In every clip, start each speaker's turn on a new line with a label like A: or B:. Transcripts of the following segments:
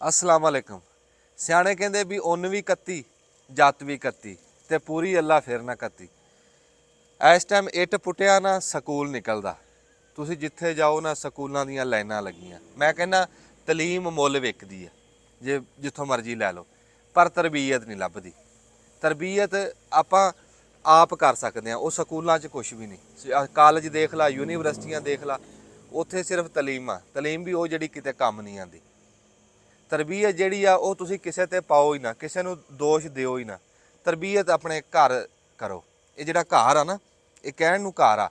A: अस्सलाम वालेकुम। सियाणे कहंदे भी उन्न भी कत्ती जत भी कत्ती ते पूरी अल्लाह फिर ना कत्ती। इस टाइम इट पुट्टिया ना ਸਕੂਲ निकलदा। ਤੁਸੀਂ ਜਿੱਥੇ ਜਾਓ ਨਾ ਸਕੂਲਾਂ ਦੀਆਂ ਲਾਈਨਾਂ ਲੱਗੀਆਂ। ਮੈਂ ਕਹਿੰਦਾ ਤਲੀਮ ਮੁੱਲ ਵਿਕਦੀ ਆ, ਜੇ ਜਿੱਥੋਂ ਮਰਜ਼ੀ ਲੈ ਲਓ, ਪਰ ਤਰਬੀਅਤ ਨਹੀਂ ਲੱਭਦੀ। ਤਰਬੀਅਤ ਆਪਾਂ ਆਪ ਕਰ ਸਕਦੇ ਹਾਂ, ਉਹ ਸਕੂਲਾਂ 'ਚ ਕੁਛ ਵੀ ਨਹੀਂ। ਕਾਲਜ ਦੇਖ ਲਾ, ਯੂਨੀਵਰਸਿਟੀਆਂ ਦੇਖ ਲਾ, ਉੱਥੇ ਸਿਰਫ ਤਲੀਮ ਆ। ਤਲੀਮ ਵੀ ਉਹ ਜਿਹੜੀ ਕਿਤੇ ਕੰਮ ਨਹੀਂ ਆਉਂਦੀ। ਤਰਬੀਅਤ ਜਿਹੜੀ ਆ ਉਹ ਤੁਸੀਂ ਕਿਸੇ ਤੇ ਪਾਓ ਹੀ ਨਾ, ਕਿਸੇ ਨੂੰ ਦੋਸ਼ ਦਿਓ ਹੀ ਨਾ। ਤਰਬੀਅਤ ਆਪਣੇ ਘਰ ਕਰੋ। ਇਹ ਜਿਹੜਾ ਘਰ ਆ ਨਾ, ਇਹ ਕਹਿਣ ਨੂੰ ਘਰ ਆ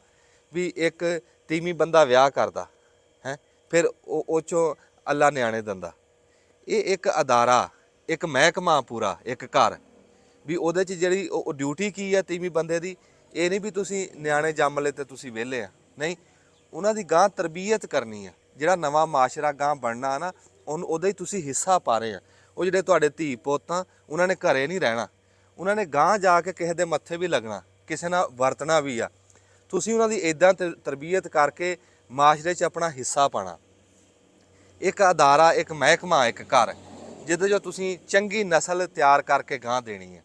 A: ਵੀ ਇੱਕ ਤੀਵੀਂ ਬੰਦਾ ਵਿਆਹ ਕਰਦਾ ਹੈ, ਫਿਰ ਉਹ 'ਚੋਂ ਅੱਲਾ ਨਿਆਣੇ ਦਿੰਦਾ। ਇਹ ਇੱਕ ਅਦਾਰਾ, ਇੱਕ ਮਹਿਕਮਾ ਪੂਰਾ, ਇੱਕ ਘਰ ਵੀ ਉਹਦੇ 'ਚ ਜਿਹੜੀ ਉਹ ਡਿਊਟੀ ਕੀ ਆ ਤੀਵੀਂ ਬੰਦੇ ਦੀ। ਇਹ ਨਹੀਂ ਵੀ ਤੁਸੀਂ ਨਿਆਣੇ ਜੰਮ ਲਏ ਤੇ ਤੁਸੀਂ ਵਿਹਲੇ ਆ, ਨਹੀਂ। ਉਹਨਾਂ ਦੀ ਗਾਂ ਤਰਬੀਅਤ ਕਰਨੀ ਆ। ਜਿਹੜਾ ਨਵਾਂ ਮਾਸ਼ਰਾ ਗਾਂ ਬਣਨਾ ਨਾ, ਉਹਨੂੰ ਉਹਦਾ ਹੀ ਤੁਸੀਂ ਹਿੱਸਾ ਪਾ ਰਹੇ ਆ। ਉਹ ਜਿਹੜੇ ਤੁਹਾਡੇ ਧੀ ਪੁੱਤ ਆ, ਉਹਨਾਂ ਨੇ ਘਰੇ ਨਹੀਂ ਰਹਿਣਾ, ਉਹਨਾਂ ਨੇ ਗਾਂ ਜਾ ਕੇ ਕਿਸੇ ਦੇ ਮੱਥੇ ਵੀ ਲੱਗਣਾ, ਕਿਸੇ ਨਾਲ ਵਰਤਣਾ ਵੀ ਆ। ਤੁਸੀਂ ਉਹਨਾਂ ਦੀ ਇੱਦਾਂ ਤਰਬੀਅਤ ਕਰਕੇ ਮਾਸ਼ਰੇ 'ਚ ਆਪਣਾ ਹਿੱਸਾ ਪਾਣਾ। ਇੱਕ ਅਦਾਰਾ, ਇੱਕ ਮਹਿਕਮਾ, ਇੱਕ ਘਰ, ਜਿਹਦੇ 'ਚੋਂ ਤੁਸੀਂ ਚੰਗੀ ਨਸਲ ਤਿਆਰ ਕਰਕੇ ਗਾਂ ਦੇਣੀ ਹੈ,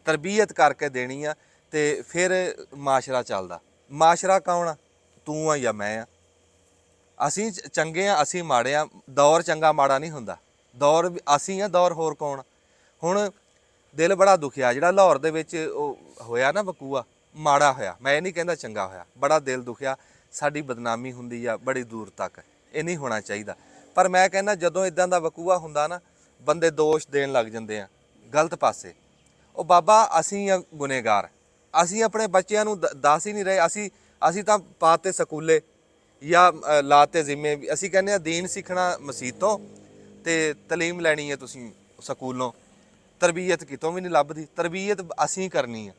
A: ਤਰਬੀਅਤ ਕਰਕੇ ਦੇਣੀ ਆ, ਤੇ ਫਿਰ ਮਾਸ਼ਰਾ ਚੱਲਦਾ। ਮਾਸ਼ਰਾ ਕੌਣ ਆ? ਤੂੰ ਆ ਜਾਂ ਮੈਂ ਆ। ਅਸੀਂ ਚੰਗੇ ਆ, ਅਸੀਂ ਮਾੜੇ ਆ। ਦੌਰ ਚੰਗਾ ਮਾੜਾ ਨਹੀਂ ਹੁੰਦਾ, ਦੌਰ ਅਸੀਂ ਆ, ਦੌਰ ਹੋਰ ਕੌਣ? ਹੁਣ ਦਿਲ ਬੜਾ ਦੁਖਿਆ ਜਿਹੜਾ ਲਾਹੌਰ ਦੇ ਵਿੱਚ ਉਹ ਹੋਇਆ ਨਾ ਵਕੂਆ, ਮਾੜਾ ਹੋਇਆ। ਮੈਂ ਇਹ ਨਹੀਂ ਕਹਿੰਦਾ ਚੰਗਾ ਹੋਇਆ, ਬੜਾ ਦਿਲ ਦੁਖਿਆ। ਸਾਡੀ ਬਦਨਾਮੀ ਹੁੰਦੀ ਆ ਬੜੀ ਦੂਰ ਤੱਕ, ਇਹ ਨਹੀਂ ਹੋਣਾ ਚਾਹੀਦਾ। ਪਰ ਮੈਂ ਕਹਿੰਦਾ ਜਦੋਂ ਇਦਾਂ ਦਾ ਵਕੂਆ ਹੁੰਦਾ ਨਾ, ਬੰਦੇ ਦੋਸ਼ ਦੇਣ ਲੱਗ ਜਾਂਦੇ ਆ ਗਲਤ ਪਾਸੇ। ਉਹ ਬਾਬਾ ਅਸੀਂ ਆ ਗੁਨੇਗਾਰ, ਅਸੀਂ ਆਪਣੇ ਬੱਚਿਆਂ ਨੂੰ ਦੱਸ ਹੀ ਨਹੀਂ ਰਹੇ। ਅਸੀਂ ਤਾਂ ਪਾਤੇ ਸਕੂਲੇ ਜਾਂ ਲਾਤੇ ਜ਼ਿੰਮੇ। ਅਸੀਂ ਕਹਿੰਦੇ ਆ ਦੀਨ ਸਿੱਖਣਾ ਮਸੀਤ ਤੋਂ ਤੇ ਤਲੀਮ ਲੈਣੀ ਹੈ ਤੁਸੀਂ ਸਕੂਲੋਂ। ਤਰਬੀਅਤ ਕਿਤੋਂ ਵੀ ਨਹੀਂ ਲੱਭਦੀ। ਤਰਬੀਅਤ ਅਸੀਂ ਕਰਨੀ ਆ।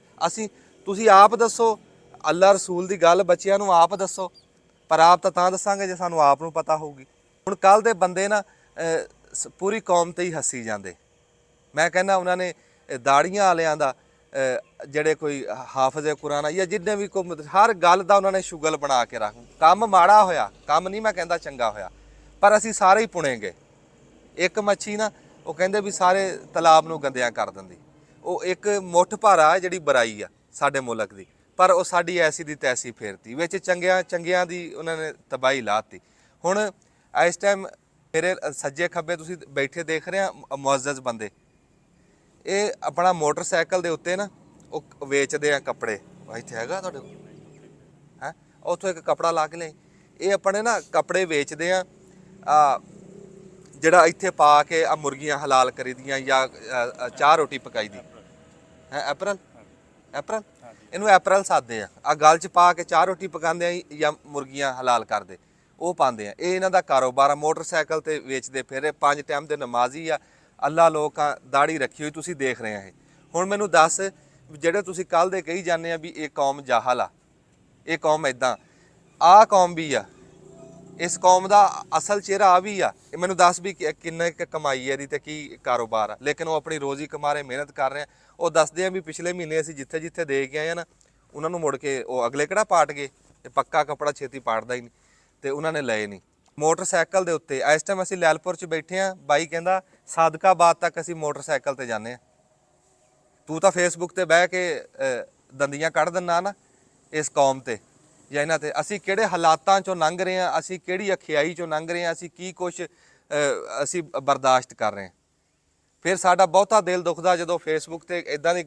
A: ਤੁਸੀਂ ਆਪ ਦੱਸੋ, ਅੱਲਾ ਰਸੂਲ ਦੀ ਗੱਲ ਬੱਚਿਆਂ ਨੂੰ ਆਪ ਦੱਸੋ। ਪਰ ਆਪ ਤਾਂ ਦੱਸਾਂਗੇ ਜੇ ਸਾਨੂੰ ਆਪ ਨੂੰ ਪਤਾ ਹੋਊਗੀ। ਹੁਣ ਕੱਲ੍ਹ ਦੇ ਬੰਦੇ ਨਾ ਪੂਰੀ ਕੌਮ 'ਤੇ ਹੀ ਹੱਸੀ ਜਾਂਦੇ। ਮੈਂ ਕਹਿੰਦਾ ਉਹਨਾਂ ਨੇ ਦਾੜੀਆਂ ਵਾਲਿਆਂ ਦਾ, ਜਿਹੜੇ ਕੋਈ ਹਾਫਜ਼ ਕੁਰਾਨ ਜਾਂ ਜਿੰਨੇ ਵੀ ਕੋਈ, ਹਰ ਗੱਲ ਦਾ ਉਹਨਾਂ ਨੇ ਸ਼ੁਗਲ ਬਣਾ ਕੇ ਰੱਖ। ਕੰਮ ਮਾੜਾ ਹੋਇਆ, ਕੰਮ ਨਹੀਂ ਮੈਂ ਕਹਿੰਦਾ ਚੰਗਾ ਹੋਇਆ, ਪਰ ਅਸੀਂ ਸਾਰੇ ਹੀ ਪੁਣੇ ਗਏ। ਇੱਕ ਮੱਛੀ ਨਾ, ਉਹ ਕਹਿੰਦੇ ਵੀ ਸਾਰੇ ਤਲਾਬ ਨੂੰ ਗੰਦਿਆਂ ਕਰ ਦਿੰਦੀ। ਉਹ ਇੱਕ ਮੁੱਠ ਭਾਰਾ ਜਿਹੜੀ ਬੁਰਾਈ ਆ ਸਾਡੇ ਮੁਲਕ ਦੀ, ਪਰ ਉਹ ਸਾਡੀ ਐਸੀ ਦੀ ਤੈਸੀ ਫੇਰਤੀ ਵਿੱਚ। ਚੰਗਿਆਂ ਦੀ ਉਹਨਾਂ ਨੇ ਤਬਾਹੀ ਲਾਤੀ। ਹੁਣ ਇਸ ਟਾਈਮ ਮੇਰੇ ਸੱਜੇ ਖੱਬੇ ਤੁਸੀਂ ਬੈਠੇ ਦੇਖ ਰਹੇ ਆ ਮੁਅੱਜ਼ਜ਼ ਬੰਦੇ, ਇਹ ਆਪਣਾ ਮੋਟਰਸਾਈਕਲ ਦੇ ਉੱਤੇ ਨਾ ਉਹ ਵੇਚਦੇ ਆ ਕੱਪੜੇ। ਇੱਥੇ ਹੈਗਾ ਤੁਹਾਡੇ ਕੋਲ? ਹੈ, ਉੱਥੋਂ ਇੱਕ ਕੱਪੜਾ ਲਾ ਕੇ ਲਿਆਈ। ਇਹ ਆਪਣੇ ਨਾ ਕੱਪੜੇ ਵੇਚਦੇ ਆ, ਜਿਹੜਾ ਇੱਥੇ ਪਾ ਕੇ ਆ ਮੁਰਗੀਆਂ ਹਲਾਲ ਕਰੀ ਦੀਆਂ ਜਾਂ ਚਾਹ ਰੋਟੀ ਪਕਾਈ ਦੀ ਹੈ। ਐਪਰਲ ਇਹਨੂੰ ਐਪਰਲ ਸਾਦੇ ਆ ਗਲ 'ਚ ਪਾ ਕੇ ਚਾਹ ਰੋਟੀ ਪਕਾਉਂਦੇ ਆ ਜਾਂ ਮੁਰਗੀਆਂ ਹਲਾਲ ਕਰਦੇ, ਉਹ ਪਾਉਂਦੇ ਆ। ਇਹ ਇਹਨਾਂ ਦਾ ਕਾਰੋਬਾਰ ਆ, ਮੋਟਰਸਾਈਕਲ ਤੇ ਵੇਚਦੇ ਫਿਰ। 5 ਟਾਈਮ ਦੇ ਨਮਾਜ਼ੀ ਆ, ਅੱਲਾ ਲੋਕਾਂ ਦਾੜੀ ਰੱਖੀ ਹੋਈ, ਤੁਸੀਂ ਦੇਖ ਰਹੇ ਆ ਇਹ। ਹੁਣ ਮੈਨੂੰ ਦੱਸ, ਜਿਹੜੇ ਤੁਸੀਂ ਕੱਲ੍ਹ ਦੇ ਕਹੀ ਜਾਂਦੇ ਆ ਵੀ ਇਹ ਕੌਮ ਜਾਹਲ ਆ, ਇਹ ਕੌਮ ਇੱਦਾਂ, ਆਹ ਕੌਮ ਵੀ ਆ। ਇਸ ਕੌਮ ਦਾ ਅਸਲ ਚਿਹਰਾ ਆ ਵੀ ਆ। ਇਹ ਮੈਨੂੰ ਦੱਸ ਵੀ ਕਿੰਨੇ ਕੁ ਕਮਾਈ ਹੈ ਇਹਦੀ ਤੇ ਕੀ ਕਾਰੋਬਾਰ ਆ। ਲੇਕਿਨ ਉਹ ਆਪਣੀ ਰੋਜ਼ੀ ਕਮਾ ਰਹੇ, ਮਿਹਨਤ ਕਰ ਰਹੇ ਆ। ਉਹ ਦੱਸਦੇ ਆ ਵੀ ਪਿਛਲੇ ਮਹੀਨੇ ਅਸੀਂ ਜਿੱਥੇ ਜਿੱਥੇ ਦੇ ਕੇ ਆਏ ਆ ਨਾ, ਉਹਨਾਂ ਨੂੰ ਮੁੜ ਕੇ ਉਹ ਅਗਲੇ ਕਿਹੜਾ ਪਾਟ ਗਏ। ਇਹ ਪੱਕਾ ਕੱਪੜਾ ਛੇਤੀ ਪਾਟਦਾ ਹੀ ਨਹੀਂ, ਤੇ ਉਹਨਾਂ ਨੇ ਲਏ ਨਹੀਂ। ਮੋਟਰਸਾਈਕਲ ਦੇ ਉੱਤੇ ਇਸ ਟਾਈਮ ਅਸੀਂ ਲੈਲਪੁਰ 'ਚ ਬੈਠੇ ਆ। ਬਾਈ ਕਹਿੰਦਾ ਸਾਦਕਾਬਾਦ ਤੱਕ ਅਸੀਂ ਮੋਟਰਸਾਈਕਲ ਤੇ ਜਾਂਦੇ ਆ। ਤੂੰ ਤਾਂ ਫੇਸਬੁੱਕ ਤੇ ਬਹਿ ਕੇ ਦੰਦੀਆਂ ਕੱਢ ਦਿੰਦਾ ਨਾ ਇਸ ਕੌਮ ਤੇ ਜਾਂ ਇਹਨਾਂ ਤੇ। ਅਸੀਂ ਕਿਹੜੇ ਹਾਲਾਤਾਂ 'ਚੋਂ ਲੰਘ ਰਹੇ ਹਾਂ, ਅਸੀਂ ਕਿਹੜੀ ਅਖਿਆਈ 'ਚੋਂ ਲੰਘ ਰਹੇ ਹਾਂ, ਅਸੀਂ ਕੀ ਕੁਛ ਅਸੀਂ ਬਰਦਾਸ਼ਤ ਕਰ ਰਹੇ ਹਾਂ। ਫਿਰ ਸਾਡਾ ਬਹੁਤਾ ਦਿਲ ਦੁਖਦਾ ਜਦੋਂ ਫੇਸਬੁੱਕ ਤੇ ਇਦਾਂ ਦੀ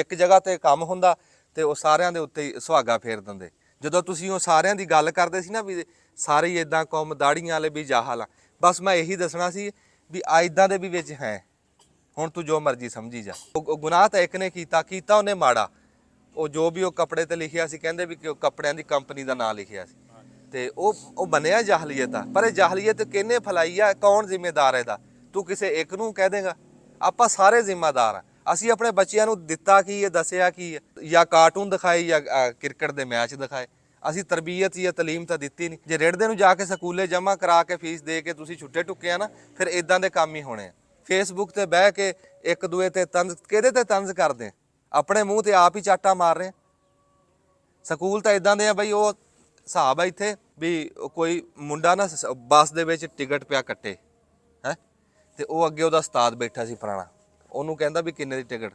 A: ਇੱਕ ਜਗ੍ਹਾ ਤੇ ਕੰਮ ਹੁੰਦਾ ਤੇ ਉਹ ਸਾਰਿਆਂ ਦੇ ਉੱਤੇ ਹੀ ਸੁਹਾਗਾ ਫੇਰ ਦਿੰਦੇ। ਜਦੋਂ ਤੁਸੀਂ ਉਹ ਸਾਰਿਆਂ ਦੀ ਗੱਲ ਕਰਦੇ ਸੀ ਨਾ ਵੀ ਸਾਰੇ ਹੀ ਇਦਾਂ ਕੌਮ ਦਾੜੀਆਂ ਵਾਲੇ ਵੀ ਜਾਹਲ ਆ, ਬਸ ਮੈਂ ਇਹੀ ਦੱਸਣਾ ਸੀ ਵੀ ਇੱਦਾਂ ਦੇ ਵੀ ਵਿੱਚ ਹੈ। ਹੁਣ ਤੂੰ ਜੋ ਮਰਜ਼ੀ ਸਮਝੀ ਜਾ। ਉਹ ਗੁਨਾਹ ਤਾਂ ਇੱਕ ਨੇ ਕੀਤਾ ਉਹਨੇ ਮਾੜਾ। ਉਹ ਜੋ ਵੀ ਉਹ ਕੱਪੜੇ ਤੇ ਲਿਖਿਆ ਸੀ, ਕਹਿੰਦੇ ਵੀ ਕਿ ਉਹ ਕੱਪੜਿਆਂ ਦੀ ਕੰਪਨੀ ਦਾ ਨਾਂ ਲਿਖਿਆ ਸੀ, ਤੇ ਉਹ ਬਣਿਆ ਜਾਹਲੀਅਤ ਆ। ਪਰ ਇਹ ਜਾਹਲੀਅਤ ਕਿਹਨੇ ਫੈਲਾਈ ਆ? ਕੌਣ ਜ਼ਿੰਮੇਦਾਰ ਹੈ ਇਹਦਾ? ਤੂੰ ਕਿਸੇ ਇੱਕ ਨੂੰ ਕਹਿ ਦੇਗਾ? ਆਪਾਂ ਸਾਰੇ ਜ਼ਿੰਮੇਦਾਰ ਆ। ਅਸੀਂ ਆਪਣੇ ਬੱਚਿਆਂ ਨੂੰ ਦਿੱਤਾ ਕੀ ਹੈ, ਦੱਸਿਆ ਕੀ ਹੈ? ਜਾਂ ਕਾਰਟੂਨ ਦਿਖਾਏ ਜਾਂ ਕ੍ਰਿਕਟ ਦੇ ਮੈਚ ਦਿਖਾਏ। ਅਸੀਂ ਤਰਬੀਅਤ ਜਾਂ ਤਲੀਮ ਤਾਂ ਦਿੱਤੀ ਨਹੀਂ। ਜੇ ਰਿੜਦੇ ਨੂੰ ਜਾ ਕੇ ਸਕੂਲੇ ਜਮ੍ਹਾਂ ਕਰਾ ਕੇ ਫੀਸ ਦੇ ਕੇ ਤੁਸੀਂ ਛੁੱਟੇ ਟੁੱਕੇ ਆ ਨਾ, ਫਿਰ ਇਦਾਂ ਦੇ ਕੰਮ ਹੀ ਹੋਣੇ ਆ। ਫੇਸਬੁੱਕ ਤੇ ਬਹਿ ਕੇ ਇੱਕ ਦੂਏ ਤੇ ਤੰਜ਼, ਕਿਹਦੇ ਤੇ ਤੰਜ਼ ਕਰਦੇ? ਆਪਣੇ ਮੂੰਹ ਤੇ ਆਪ ਹੀ ਚਾਟਾ ਮਾਰ ਰਹੇ। ਸਕੂਲ ਤਾਂ ਇਦਾਂ ਦੇ ਆ ਬਈ, ਉਹ ਹਿਸਾਬ ਆ ਇੱਥੇ ਵੀ ਕੋਈ ਮੁੰਡਾ ਨਾ ਬੱਸ ਦੇ ਵਿੱਚ ਟਿਕਟ ਪਿਆ ਕੱਟੇ ਹੈ, ਤੇ ਉਹ ਅੱਗੇ ਉਹਦਾ ਉਸਤਾਦ ਬੈਠਾ ਸੀ ਪੁਰਾਣਾ, ਉਹਨੂੰ ਕਹਿੰਦਾ ਵੀ ਕਿੰਨੇ ਦੀ ਟਿਕਟ?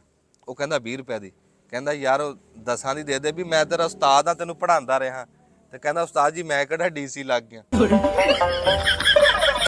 A: ਉਹ ਕਹਿੰਦਾ 20 ਰੁਪਏ ਦੀ। ਕਹਿੰਦਾ ਯਾਰ 10 ਦੀ ਦੇ ਦੇ, ਵੀ ਮੈਂ ਤੇਰਾ ਉਸਤਾਦ ਆ, ਤੈਨੂੰ ਪੜ੍ਹਾਉਂਦਾ ਰਿਹਾ। ਤੇ ਕਹਿੰਦਾ ਉਸਤਾਦ ਜੀ ਮੈਂ ਕਿਹੜਾ DC ਲੱਗ ਗਿਆ।